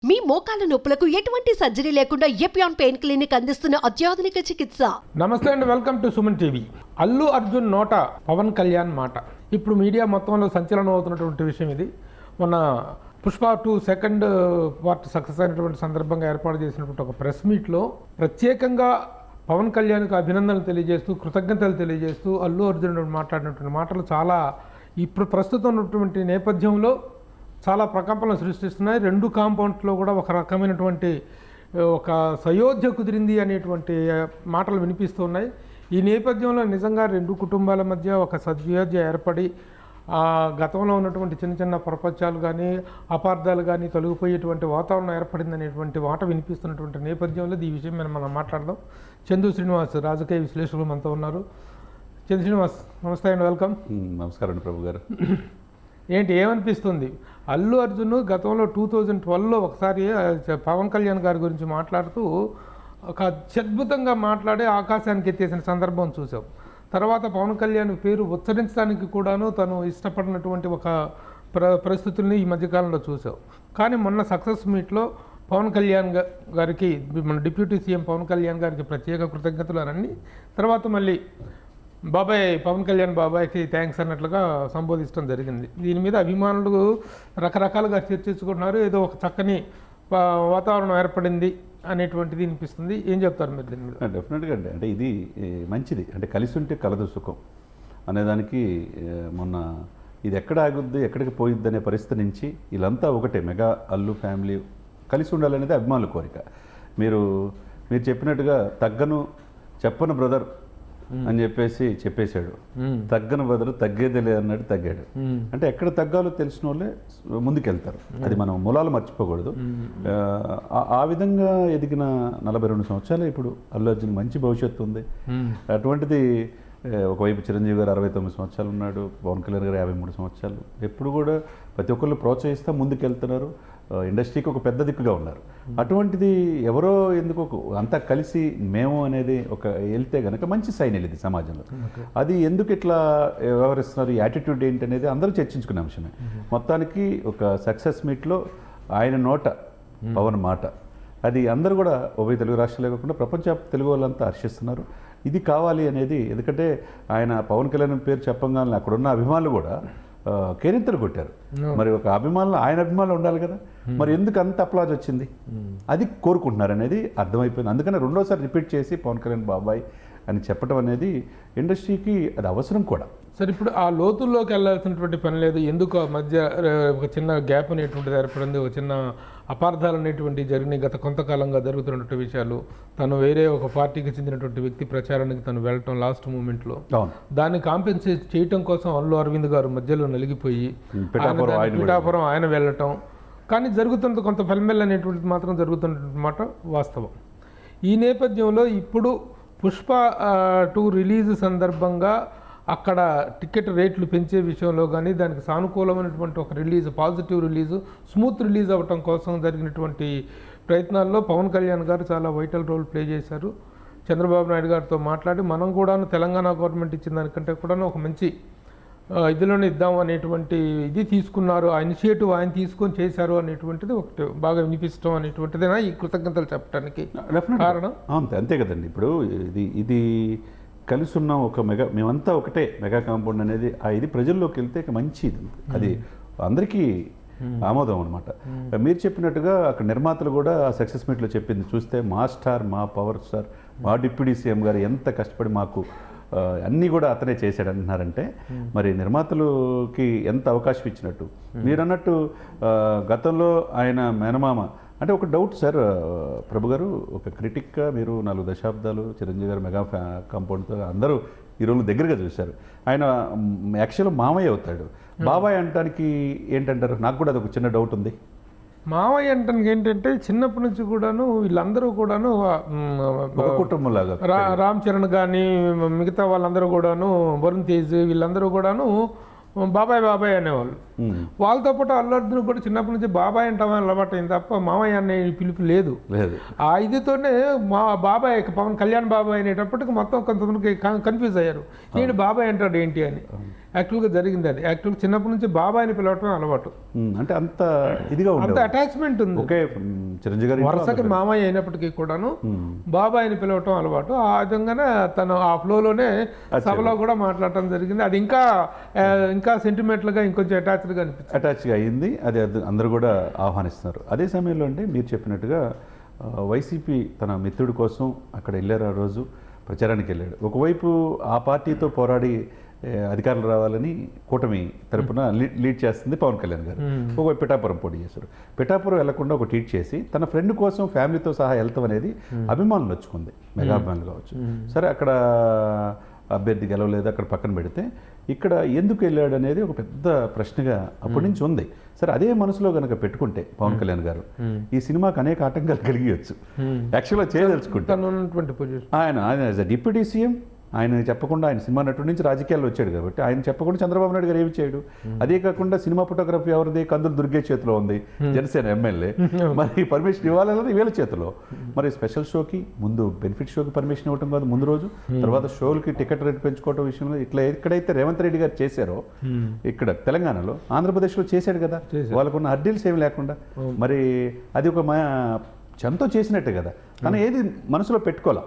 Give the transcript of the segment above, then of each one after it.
మీ మోకాల నొప్పులకు ఎటువంటి సర్జరీ లేకుండా ఎపియాన్ పెయిన్ క్లినిక్ అందిస్తున్న అత్యాధునిక చికిత్స. నమస్తే అండి, welcome to Suman TV. Allu Arjun నోట పవన్ కళ్యాణ్ మాట. ఇప్పుడు మీడియా మొత్తంలో సంచలనం అవుతున్నటువంటి విషయం ఇది. మొన్న పుష్ప 2 సెకండ్ పార్ట్ సక్సెస్ అయినటువంటి సందర్భంగా ఏర్పాటు చేసినటువంటి ఒక ప్రెస్ మీట్లో ప్రత్యేకంగా పవన్ కళ్యాణ్కి అభినందనలు తెలియజేస్తూ, కృతజ్ఞతలు తెలియజేస్తూ అల్లు అర్జున్ మాట్లాడినటువంటి మాటలు చాలా ఇప్పుడు ప్రస్తుతం ఉన్నటువంటి నేపథ్యంలో చాలా ప్రకంపనలు సృష్టిస్తున్నాయి. రెండు కాంపౌండ్స్లో కూడా ఒక రకమైనటువంటి ఒక సయోధ్య కుదిరింది అనేటువంటి మాటలు వినిపిస్తున్నాయి. ఈ నేపథ్యంలో నిజంగా రెండు కుటుంబాల మధ్య ఒక సయోధ్య ఏర్పడి గతంలో ఉన్నటువంటి చిన్న చిన్న ప్రపంచాలు కానీ అపార్థాలు కానీ తొలగిపోయేటువంటి వాతావరణం ఏర్పడింది అనేటువంటి మాట వినిపిస్తున్నటువంటి నేపథ్యంలో ఈ విషయం మీద మనం మాట్లాడదాం. చందు శ్రీనివాస్ రాజకీయ విశ్లేషకులు మనతో ఉన్నారు. చందు శ్రీనివాస్, నమస్తే అండి, వెల్కమ్. నమస్కారం ప్రభు గారు. ఏంటి, ఏమనిపిస్తుంది? అల్లు అర్జున్ గతంలో 2012లో ఒకసారి పవన్ కళ్యాణ్ గారి గురించి మాట్లాడుతూ ఒక అత్యద్భుతంగా మాట్లాడి ఆకాశానికి ఎత్తేసిన సందర్భం చూసాం. తర్వాత పవన్ కళ్యాణ్ పేరు ఉచ్చరించడానికి కూడాను తను ఇష్టపడినటువంటి ఒక పరిస్థితుల్ని ఈ మధ్యకాలంలో చూసాం. కానీ మొన్న సక్సెస్ మీట్లో పవన్ కళ్యాణ్ గారికి, మన డిప్యూటీ సీఎం పవన్ కళ్యాణ్ గారికి ప్రత్యేక కృతజ్ఞతలు అని, తర్వాత మళ్ళీ బాబాయ్ పవన్ కళ్యాణ్ బాబాయ్కి థ్యాంక్స్ అన్నట్లుగా సంబోధించడం జరిగింది. దీని మీద అభిమానులు రకరకాలుగా చర్చించుకుంటున్నారు. ఏదో ఒక చక్కని వాతావరణం ఏర్పడింది అనేటువంటిది అనిపిస్తుంది. ఏం చెప్తారు మీరు దీని మీద? డెఫినెట్గా అండి, అంటే ఇది మంచిది. అంటే కలిసి ఉంటే కలదు సుఖం అనేదానికి మొన్న ఇది ఎక్కడ ఆగుద్ది, ఎక్కడికి పోయిద్ది అనే పరిస్థితి నుంచి వీళ్ళంతా ఒకటే, మెగా అల్లు ఫ్యామిలీ కలిసి ఉండాలనేది అభిమానుల కోరిక. మీరు చెప్పినట్టుగా చెప్పను బ్రదర్ అని చెప్పేశాడు. తగ్గని బదులు తగ్గేదే లేదన్నట్టు తగ్గాడు. అంటే ఎక్కడ తగ్గాలో తెలిసిన వాళ్ళే ముందుకెళ్తారు. అది మనం మూలాలు మర్చిపోకూడదు. ఆ విధంగా ఎదిగిన 42 సంవత్సరాలు ఇప్పుడు అల్లు అర్జున్ మంచి భవిష్యత్తు ఉంది. అటువంటిది ఒకవైపు చిరంజీవి గారు 69 సంవత్సరాలు ఉన్నాడు, పవన్ కళ్యాణ్ గారు 53 సంవత్సరాలు. ఎప్పుడు కూడా ప్రతి ఒక్కళ్ళు ప్రోత్సహిస్తూ ముందుకెళ్తున్నారు. ఇండస్ట్రీకి ఒక పెద్ద దిక్కుగా ఉన్నారు. అటువంటిది ఎవరో ఎందుకు అంతా కలిసి మేము అనేది ఒక వెళ్తే కనుక మంచి సైన్ వెళ్ళింది సమాజంలో. అది ఎందుకు ఇట్లా వ్యవహరిస్తున్నారు, ఈ యాటిట్యూడ్ ఏంటి అనేది అందరూ చర్చించుకునే అంశమే. మొత్తానికి ఒక సక్సెస్ మీట్లో ఆయన నోట పవన్ మాట, అది అందరూ కూడా ఉభయ తెలుగు రాష్ట్రాలే కాకుండా ప్రపంచ తెలుగు వాళ్ళంతా హర్షిస్తున్నారు. ఇది కావాలి అనేది. ఎందుకంటే ఆయన పవన్ కళ్యాణ్ పేరు చెప్పగానే అక్కడున్న అభిమానులు కూడా కేరింతలు కొట్టారు. మరి ఒక అభిమానులు, ఆయన అభిమానులు ఉండాలి కదా, మరి ఎందుకు అంత అప్లాజ్ వచ్చింది, అది కోరుకుంటున్నారు అనేది అర్థమైపోయింది. అందుకని రెండోసారి రిపీట్ చేసి పవన్ కళ్యాణ్ బాబాయ్ అని చెప్పడం అనేది ఇండస్ట్రీకి అది అవసరం కూడా. సరే, ఇప్పుడు ఆ లోతుల్లోకి వెళ్ళాల్సినటువంటి పని లేదు. ఎందుకు ఆ మధ్య ఒక చిన్న గ్యాప్ అనేటువంటిది ఏర్పడింది, ఒక చిన్న అపార్థాలు అనేటువంటివి జరిగినాయి. గత కొంతకాలంగా జరుగుతున్నటువంటి విషయాలు, తను వేరే ఒక పార్టీకి చెందినటువంటి వ్యక్తి ప్రచారానికి తను వెళ్ళటం లాస్ట్ మూమెంట్లో, దాన్ని కాంపెన్సేట్ చేయటం కోసం అల్లు అరవింద్ గారు మధ్యలో నలిగిపోయి పిఠాపురం ఆయన వెళ్ళటం. కానీ జరుగుతున్నది కొంత ఫెల్మెల్ అనేటువంటిది మాత్రం జరుగుతున్నటువంటి మాట వాస్తవం. ఈ నేపథ్యంలో ఇప్పుడు పుష్ప 2 రిలీజ్ సందర్భంగా అక్కడ టికెట్ రేట్లు పెంచే విషయంలో కానీ, దానికి సానుకూలమైనటువంటి ఒక release, positive release, smooth release అవ్వటం కోసం జరిగినటువంటి ప్రయత్నాల్లో పవన్ కళ్యాణ్ గారు చాలా వైటల్ రోల్ ప్లే చేశారు. చంద్రబాబు నాయుడు గారితో మాట్లాడి మనం కూడాను తెలంగాణ గవర్నమెంట్ ఇచ్చిన దానికంటే కూడాను ఒక మంచి ఇదిలోనే ఇద్దాం అనేటువంటి ఇది తీసుకున్నారు. ఆ ఇనిషియేటివ్ ఆయన తీసుకొని చేశారు అనేటువంటిది ఒకటి బాగా వినిపించడం అనేటువంటిదేనా ఈ కృతజ్ఞతలు చెప్పడానికి కారణం? అంతే కదండి. ఇప్పుడు ఇది కలిసి ఉన్న ఒక మేమంతా ఒకటే మెగా కాంపౌండ్ అనేది ఇది ప్రజల్లోకి వెళ్తే మంచిది. అది అందరికీ ఆమోదం అనమాట. మీరు చెప్పినట్టుగా అక్కడ నిర్మాతలు కూడా సక్సెస్ మీట్లో చెప్పింది చూస్తే, మా స్టార్, మా పవర్ స్టార్, మా డిప్యూటీ సీఎం గారు ఎంత కష్టపడి మాకు అన్నీ కూడా అతనే చేశాడు అంటున్నారంటే మరి నిర్మాతలకి ఎంత అవకాశం ఇచ్చినట్టు. మీరు అన్నట్టు గతంలో ఆయన మేనమామ అంటే ఒక డౌట్ సార్ ప్రభు గారు, ఒక క్రిటిక్గా మీరు 4 దశాబ్దాలు చిరంజీవి గారు మెగా కాంపౌండ్తో అందరూ ఈ రోజు దగ్గరగా చూశారు. ఆయన యాక్చువల్ మామయ్య అవుతాడు. బాబాయ్ అంటానికి ఏంటంటారు? నాకు కూడా అదొక చిన్న డౌట్ ఉంది. మావయ్య అంటానికి ఏంటంటే చిన్నప్పటి నుంచి కూడాను వీళ్ళందరూ కూడాను కుటుంబంలాగా, రామ్ చరణ్ కానీ మిగతా వాళ్ళందరూ కూడాను, వరుణ్ తేజ్, వీళ్ళందరూ కూడాను బాబాయ్ బాబాయ్ అనేవాళ్ళు. వాళ్ళతో పాటు అల్లు అర్జున్ కూడా చిన్నప్పటి నుంచి బాబాయ్ అంటామని అలవాటు అయింది తప్ప మామయ్య అనే పిలుపు లేదు. ఆ ఇదితోనే మా బాబాయ్ పవన్ కళ్యాణ్ బాబాయ్ అనేటప్పటికి మొత్తం కొంతమందికి కన్ఫ్యూజ్ అయ్యారు, నేను బాబాయ్ అంటాడు ఏంటి అని. యాక్చువల్గా జరిగింది అది. యాక్చువల్గా చిన్నప్పటి నుంచి బాబాయ్ని పిలవటం అలవాటు, అంటే అంత ఇదిగా అంత అటాచ్మెంట్ ఉంది. ఓకే, చిరంజీవి గారు వరుసకి మామయ్య అయినప్పటికీ కూడాను బాబాయ్ని పిలవటం అలవాటు. ఆ విధంగానే తను ఆ ఫ్లోలోనే సభలో కూడా మాట్లాడటం జరిగింది. అది ఇంకా సెంటిమెంట్లుగా ఇంకొంచెం అటాచ్గా అయ్యింది. అది అందరూ కూడా ఆహ్వానిస్తున్నారు. అదే సమయంలో అంటే మీరు చెప్పినట్టుగా వైసీపీ తన మిత్రుడి కోసం అక్కడ వెళ్ళారు. ఆ రోజు ప్రచారానికి వెళ్ళాడు. ఒకవైపు ఆ పార్టీతో పోరాడి అధికారులు రావాలని కూటమి తరపున లీడ్ చేస్తుంది పవన్ కళ్యాణ్ గారు. ఒకవైపు పిఠాపురం పోటీ చేశారు. పిఠాపురం వెళ్లకుండా ఒక ట్వీట్ చేసి తన ఫ్రెండ్ కోసం ఫ్యామిలీతో సహా వెళ్తాం అనేది అభిమానులు వచ్చుకుంది, మెగా అభిమానులు కావచ్చు. సరే, అక్కడ అభ్యర్థి గెలవలేదు, అక్కడ పక్కన పెడితే ఇక్కడ ఎందుకు వెళ్ళాడు అనేది ఒక పెద్ద ప్రశ్నగా అప్పటి నుంచి ఉంది. సరే, అదే మనసులో కనుక పెట్టుకుంటే పవన్ కళ్యాణ్ గారు ఈ సినిమాకి అనేక ఆటంకాలు కలిగియచ్చు. యాక్చువల్గా చేయదలుచుకుంటాను. ఆయన డిప్యూటీ సీఎం, ఆయన చెప్పకుండా ఆయన సినిమా నటుడి నుంచి రాజకీయాల్లో వచ్చాడు కాబట్టి ఆయన చెప్పకుండా చంద్రబాబు నాయుడు గారు ఏమి చేయడు. అదే కాకుండా సినిమా ఫోటోగ్రఫీ ఎవరిది? కందులు దుర్గే చేతిలో ఉంది, జనసేన ఎమ్మెల్యే. మరి పర్మిషన్ ఇవ్వాలన్నది వీళ్ళ చేతిలో. మరి స్పెషల్ షోకి ముందు బెనిఫిట్ షోకి పర్మిషన్ ఇవ్వటం కాదు ముందు రోజు, తర్వాత షోలకి టికెట్ రేట్ పెంచుకోవడం విషయంలో ఇట్లా ఎక్కడైతే రేవంత్ రెడ్డి గారు చేశారో ఇక్కడ తెలంగాణలో, ఆంధ్రప్రదేశ్లో చేశాడు కదా, వాళ్ళకున్న అడ్డీల్స్ ఏమి లేకుండా. మరి అది ఒక చెంతో చేసినట్టే కదా. కానీ ఏది మనసులో పెట్టుకోవాలా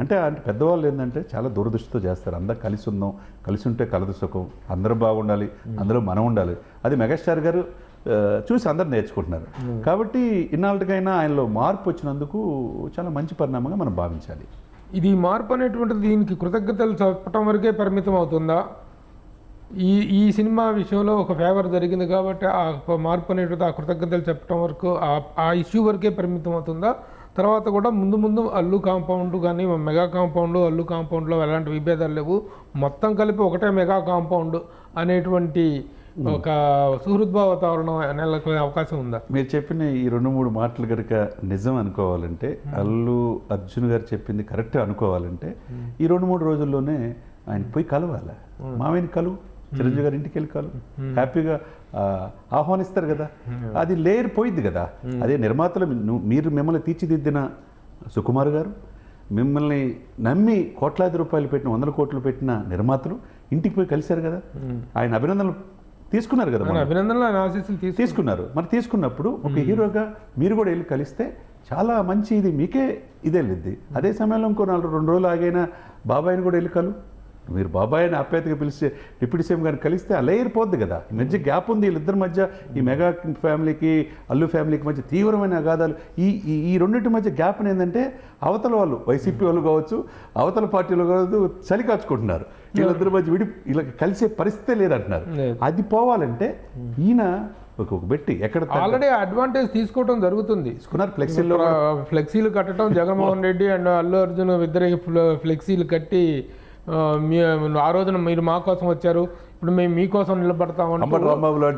అంటే పెద్దవాళ్ళు ఏంటంటే చాలా దూరదృష్టితో చేస్తారు. అందరూ కలిసి ఉందాం, కలిసి ఉంటే కలదు సుఖం, అందరూ బాగుండాలి, అందరూ మనం ఉండాలి. అది మెగాస్టార్ గారు చూసి అందరు నేర్చుకుంటున్నారు. కాబట్టి ఇన్నాళ్ళకైనా ఆయనలో మార్పు వచ్చినందుకు చాలా మంచి పరిణామంగా మనం భావించాలి. ఇది మార్పు అనేటువంటిది దీనికి కృతజ్ఞతలు చెప్పడం వరకే పరిమితం అవుతుందా? ఈ సినిమా విషయంలో ఒక ఫేవర్ జరిగింది కాబట్టి ఆ మార్పు అనేటువంటి ఆ కృతజ్ఞతలు చెప్పడం వరకు ఆ ఇష్యూ వరకే పరిమితం అవుతుందా? తర్వాత కూడా ముందు అల్లు కాంపౌండ్ కానీ మెగా కాంపౌండ్, అల్లు కాంపౌండ్లో ఎలాంటి విభేదాలు లేవు, మొత్తం కలిపి ఒకటే మెగా కాంపౌండ్ అనేటువంటి ఒక సుహృద్భావ వాతావరణం నెలకొనే అవకాశం ఉందా? మీరు చెప్పిన ఈ 2-3 మాటలు కనుక నిజం అనుకోవాలంటే, అల్లు అర్జున్ గారు చెప్పింది కరెక్ట్ అనుకోవాలంటే, ఈ 2-3 రోజుల్లోనే ఆయన పోయి కలవాలి. మామయ్యని కలువు, చిరంజీవి గారి ఇంటికి వెళ్ళి కలువు, హ్యాపీగా ఆహ్వానిస్తారు కదా. అది లేయర్ పోయిద్ది కదా. అదే నిర్మాతలు మిమ్మల్ని తీర్చిదిద్దిన సుకుమార్ గారు, మిమ్మల్ని నమ్మి కోట్లాది రూపాయలు పెట్టిన 100 కోట్లు పెట్టిన నిర్మాతలు ఇంటికి పోయి కలిశారు కదా. ఆయన అభినందనలు తీసుకున్నారు కదా, తీసుకున్నారు. మరి తీసుకున్నప్పుడు ఒక హీరోగా మీరు కూడా వెళ్ళి కలిస్తే చాలా మంచి ఇది మీకే ఇదే వెళ్ళిద్ది. అదే సమయంలో ఇంకో 2 రోజులు ఆగైనా బాబాయ్ని కూడా వెళ్ళి కలు. మీరు బాబాయ్ని ఆప్యాయతగా పిలిస్తే డిప్యూటీ సీఎం గారిని కలిస్తే అలా ఏరిపోద్ది కదా. ఈ మధ్య గ్యాప్ ఉంది వీళ్ళిద్దరి మధ్య, ఈ మెగా ఫ్యామిలీకి అల్లు ఫ్యామిలీకి మధ్య తీవ్రమైన అగాధాలు. ఈ రెండింటి మధ్య గ్యాప్ ఏంటంటే అవతల వాళ్ళు వైసీపీ వాళ్ళు కావచ్చు, అవతల పార్టీలు కావచ్చు, చలి కాచుకుంటున్నారు. వీళ్ళిద్దరి మధ్య ఇలా కలిసే పరిస్థితే లేదంటున్నారు. అది పోవాలంటే ఈయన ఒక పెట్టి ఎక్కడ ఆల్రెడీ అడ్వాంటేజ్ తీసుకోవడం జరుగుతుంది. ఫ్లెక్సీలు కట్టడం, జగన్మోహన్ రెడ్డి అండ్ అల్లు అర్జున్ ఇద్దరికి ఫ్లెక్సీలు కట్టి ఆ రోజున మీరు మా కోసం వచ్చారు, ఇప్పుడు మేము మీకోసం నిలబడతామంటే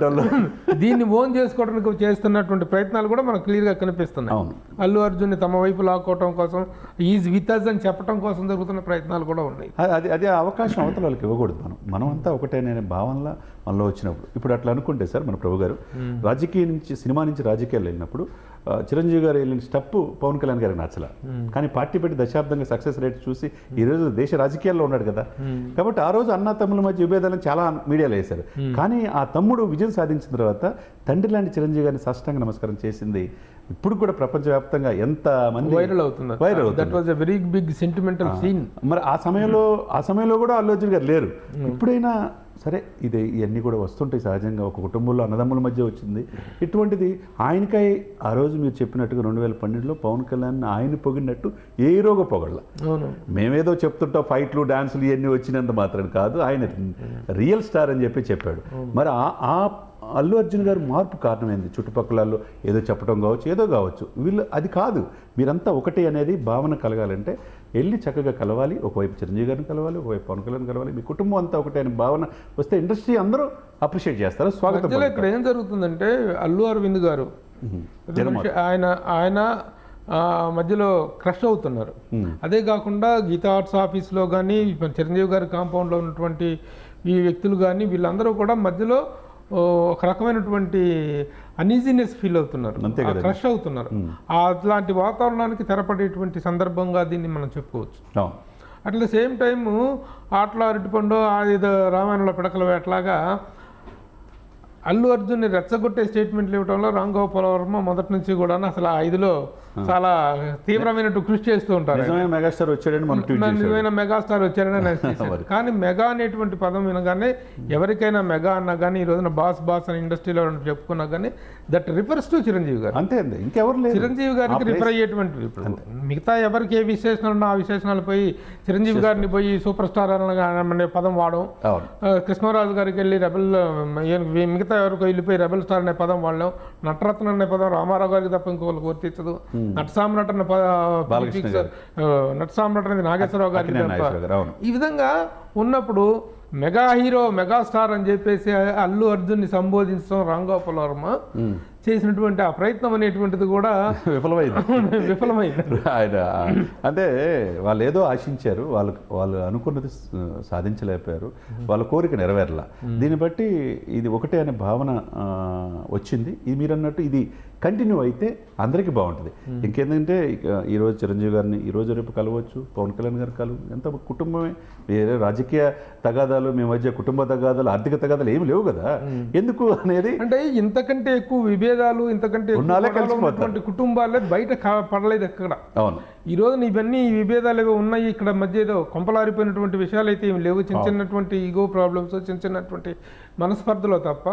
దీన్ని ఓన్ చేసుకోవడానికి చేస్తున్నటువంటి ప్రయత్నాలు కూడా మనకు క్లియర్గా కనిపిస్తున్నాయి. అల్లు అర్జున్ తమ వైపు లాక్కోవడం కోసం, ఈజ్ విత్ అస్ అని చెప్పడం కోసం జరుగుతున్న ప్రయత్నాలు కూడా ఉన్నాయి. అదే అవకాశం అవతల వాళ్ళకి ఇవ్వకూడదు. మనం అంతా ఒకటే అనే భావనలో మనలో వచ్చినప్పుడు ఇప్పుడు అట్లా అనుకుంటే సార్, మన ప్రభు గారు సినిమా నుంచి రాజకీయాలు వెళ్ళినప్పుడు చిరంజీవి గారు వెళ్ళిన స్టెప్ పవన్ కళ్యాణ్ గారికి నచ్చల. కానీ పార్టీ పెట్టి దశాబ్దంగా సక్సెస్ రేట్ చూసి ఈరోజు దేశ రాజకీయాల్లో ఉన్నాడు కదా. కాబట్టి ఆ రోజు అన్న తమ్ముల మధ్య విభేదాలను చాలా మీడియాలో వేశారు. కానీ ఆ తమ్ముడు విజయం సాధించిన తర్వాత తండ్రి లాంటి చిరంజీవి గారిని సాష్టాంగ నమస్కారం చేసింది ఇప్పుడు కూడా ప్రపంచవ్యాప్తంగా ఎంత మంది వైరల్ అవుతుంది. మరి ఆ సమయంలో కూడా అల్లు అర్జున్ గారు లేరు. ఇప్పుడైనా సరే, ఇవన్నీ కూడా వస్తుంటాయి సహజంగా. ఒక కుటుంబంలో అన్నదమ్ముల మధ్య వచ్చింది ఇటువంటిది. ఆయనకై ఆ రోజు మీరు చెప్పినట్టుగా 2012లో పవన్ కళ్యాణ్ ఆయన పొగిడినట్టు ఏ హీరోగా పొగళ్ళ. మేమేదో చెప్తుంటాం ఫైట్లు డాన్సులు ఇవన్నీ వచ్చినంత మాత్రం కాదు, ఆయన రియల్ స్టార్ అని చెప్పాడు. మరి ఆ అల్లు అర్జున్ గారు మార్పు కారణమైంది. చుట్టుపక్కల ఏదో చెప్పడం కావచ్చు, ఏదో కావచ్చు, వీళ్ళు అది కాదు, మీరంతా ఒకటి అనేది భావన కలగాలంటే వెళ్ళి చక్కగా కలవాలి. ఒకవైపు చిరంజీవి గారిని కలవాలి, ఒకవైపు పవన్ కళ్యాణ్ కలవాలి. మీ కుటుంబం అంతా ఒకటే అనే భావన వస్తే ఇండస్ట్రీ అందరూ అప్రిషియేట్ చేస్తారు, స్వాగతం. ఇక్కడ ఏం జరుగుతుందంటే అల్లు అరవింద్ గారు ఆయన మధ్యలో క్రష్ అవుతున్నారు. అదే కాకుండా గీతా ఆర్ట్స్ ఆఫీస్లో కానీ చిరంజీవి గారి కాంపౌండ్లో ఉన్నటువంటి ఈ వ్యక్తులు కానీ వీళ్ళందరూ కూడా మధ్యలో ఒక రకమైనటువంటి అన్ఈజీనెస్ ఫీల్ అవుతున్నారు, అంతే కదండి. క్రష్ అవుతున్నారు. అట్లాంటి వాతావరణానికి తెరపడేటువంటి సందర్భంగా దీన్ని మనం చెప్పుకోవచ్చు. అవును. అట్ ద సేమ్ టైము ఆటలో అరటిపండు ఏదో రామాయణంలో పిడకల వేటలాగా అల్లు అర్జున్ని రెచ్చగొట్టే స్టేట్మెంట్లు ఇవ్వడంలో రామ్ గోపాల్ వర్మ మొదటి నుంచి కూడా అసలు ఆ ఇదిలో చాలా తీవ్రమైనట్టు కృషి చేస్తూ ఉంటారు. నిజమైన మెగాస్టార్ వచ్చాడని మనం ట్వీట్ చేశాడు. నిజమైన మెగాస్టార్ వచ్చారని నేను చేశాను. కానీ మెగా అనేటువంటి పదం వినగానే ఎవరికైనా మెగా అన్నా కానీ ఈ రోజున బాస్ బాస్ అని ఇండస్ట్రీలో చెప్పుకున్నా కానీ దట్ రిఫర్స్ టు చిరంజీవి గారు. అంతే అంతే, ఇంకెవరు లేదు. చిరంజీవి గారికి రిఫర్ అయ్యేటువంటివి. ఇప్పుడు మిగతా ఎవరికి ఏ విశేషణలు ఉన్నా ఆ విశేషణాలు పోయి చిరంజీవి గారిని పోయి సూపర్ స్టార్ అనే పదం వాడడం, కృష్ణరాజు గారికి వెళ్ళి రెబల్, మిగతా ఎవరికి వెళ్ళిపోయి రెబల్ స్టార్ అనే పదం వాడడం, నటరత్న అనే పదం రామారావు గారికి తప్ప ఇంకొకరికి వర్తించదు, నటసామ్రాట్ అనే నటసామ్రాట్ అనేది నాగేశ్వరరావు గారికి తప్ప. ఈ విధంగా ఉన్నప్పుడు మెగా హీరో మెగాస్టార్ అని చెప్పేసి అల్లు అర్జున్ని సంబోధించడం రామ్ గోపాల్ వర్మ చేసినటువంటి ఆ ప్రయత్నం అనేటువంటిది కూడా విఫలమైంది. ఆయన అంటే వాళ్ళు ఏదో ఆశించారు, వాళ్ళు అనుకున్నది సాధించలేకపోయారు, వాళ్ళ కోరిక నెరవేరలా. దీన్ని బట్టి ఇది ఒకటే అనే భావన వచ్చింది. ఇది మీరు అన్నట్టు ఇది కంటిన్యూ అయితే అందరికీ బాగుంటుంది. ఇంకేంటంటే ఈరోజు చిరంజీవి గారిని ఈరోజు రేపు కలవచ్చు, పవన్ కళ్యాణ్ గారు ఎంత కుటుంబమే, వేరే రాజకీయ తగాదాలు మీ మధ్య, కుటుంబ తగాదాలు, ఆర్థిక తగాదాలు ఏమి లేవు కదా. ఎందుకు అనేది అంటే ఇంతకంటే ఎక్కువ విభేదాలు, ఇంతకంటే కుటుంబాలే బయట పడలేదు ఎక్కడ. అవును. ఈ రోజున ఇవన్నీ విభేదాలు ఏవో ఉన్నాయి ఇక్కడ మధ్య, ఏదో కొంపలారిపోయినటువంటి విషయాలు అయితే ఏమి లేవు. చిన్నటువంటి ఈగో ప్రాబ్లమ్స్, చిన్నటువంటి మనస్పర్ధలో తప్ప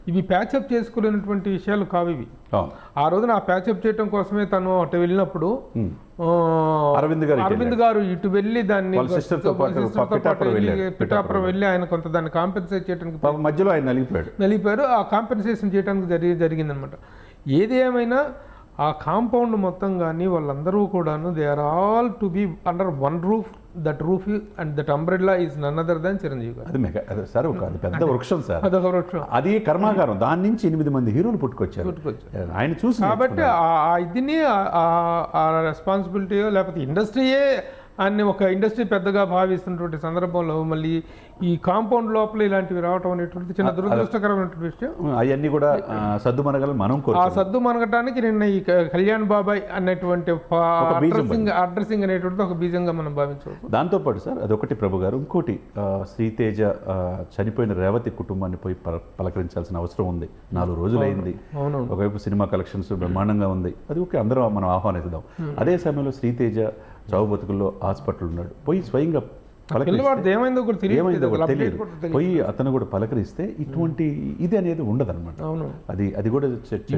ఇవి ప్యాచప్ చేసుకోలేనటువంటి విషయాలు కావు ఇవి. ఆ రోజున ఆ ప్యాచప్ చేయడం కోసమే తను అటు వెళ్ళినప్పుడు అరవింద్ గారు ఇటు వెళ్ళి దాన్ని పిఠాపురం వెళ్ళి ఆయన కొంత దాన్ని కాంపెన్సేట్ చేయడానికి మధ్యలో ఆయన నలిపారు. ఆ కాంపెన్సేషన్ చేయడానికి జరిగిందనమాట. ఏది ఏమైనా ఆ కాంపౌండ్ మొత్తం కానీ వాళ్ళందరూ కూడాను they are all to be under one roof. That roof and that umbrella is none other than Chiranjeevi garu. అది సార్ అది పెద్ద వృక్షం సార్, అదొక వృక్షం, అది కర్మాగారం. దాని నుంచి 8 మంది హీరోలు పుట్టుకొచ్చారు ఆయన చూసి. కాబట్టి ఆ ఇదిని ఆ రెస్పాన్సిబిలిటీయో లేకపోతే ఇండస్ట్రీయే అన్ని ఒక ఇండస్ట్రీ పెద్దగా భావిస్తున్నటువంటి సందర్భంలో మళ్ళీ ఈ కాంపౌండ్ లోపల ఇలాంటివి రావటం అనేటువంటి చిన్న దురదృష్టకరమైనటువంటి విషయం. అవన్నీ కూడా సద్దు మనగలు మనం ఆ సద్దు మనగటానికి నిన్న ఈ కళ్యాణ్ బాబాయ్ అనేటువంటి అడ్రసింగ్ అనేటువంటి ఒక బీజంగా మనం భావించవచ్చు. దాంతోపాటు సార్ అదొకటి ప్రభు గారు, ఇంకోటి శ్రీతేజ చనిపోయిన రేవతి కుటుంబాన్ని పోయి పలకరించాల్సిన అవసరం ఉంది. 4 రోజులు అయింది. ఒకవైపు సినిమా కలెక్షన్స్ బ్రహ్మాండంగా ఉంది, అది ఓకే, అందరం మనం ఆహ్వానిద్దాం. అదే సమయంలో శ్రీతేజ చావు బతుకుల్లో హాస్పిటల్ ఉన్నాడు, పోయి స్వయంగా ఏమైందో తెలియదు, పోయి అతను కూడా పలకరిస్తే ఇటువంటి ఇది అనేది ఉండదన్నమాట. అది కూడా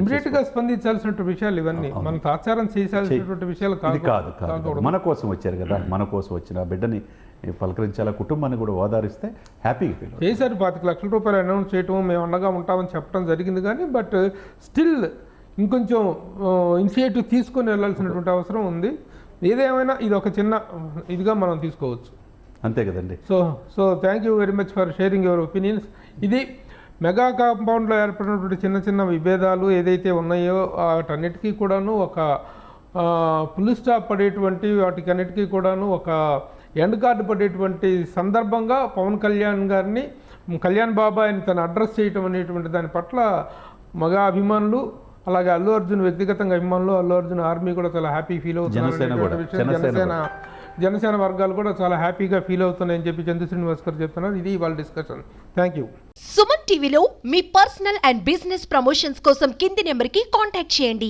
ఇమిడియట్ గా స్పందించాల్సిన విషయాలు ఇవన్నీ. మనం తాత్సారం చేయాల్సినటువంటి విషయాలు కాదు. మన కోసం వచ్చారు కదా, మన కోసం వచ్చిన బిడ్డని పలకరించాలా, కుటుంబాన్ని కూడా ఓదారిస్తే హ్యాపీగా ఫీల్ చేశారు. 25 లక్షల రూపాయలు అనౌన్స్ చేయటం, మేము అండగా ఉంటామని చెప్పడం జరిగింది. కానీ బట్ స్టిల్ ఇంకొంచెం ఇనిషియేటివ్ తీసుకొని వెళ్ళాల్సినటువంటి అవసరం ఉంది. ఏదేమైనా ఇది ఒక చిన్న ఇదిగా మనం తీసుకోవచ్చు, అంతే కదండి. So thank you very much for sharing your opinions. ఇది మెగా కాంపౌండ్లో ఏర్పడినటువంటి చిన్న విభేదాలు ఏదైతే ఉన్నాయో వాటన్నిటికీ కూడాను ఒక ఫుల్ స్టాప్ పడేటువంటి, వాటికన్నిటికీ కూడాను ఒక ఎండ్ కార్డు పడేటువంటి సందర్భంగా పవన్ కళ్యాణ్ గారిని, కళ్యాణ్ బాబాయ్ని తను అడ్రస్ చేయటం అనేటువంటి దాని పట్ల మగా అభిమానులు, అలాగే అల్లు అర్జున్ వ్యక్తిగతంగా అభిమానులు, అల్లు అర్జున్ ఆర్మీ కూడా చాలా హ్యాపీ ఫీల్ అవుతున్నారు. జనసేన వర్గాలు కూడా చాలా హ్యాపీగా ఫీల్ అవుతున్నాయని చెప్పి చంద్ర శ్రీనివాస్ గారు చెప్తున్నారు. ఇది వాళ్ళ డిస్కషన్. Thank you. సుమన్ టీవీలో మీ పర్సనల్ అండ్ బిజినెస్ ప్రమోషన్స్ కోసం కింది నెంబర్కి కాంటాక్ట్ చేయండి.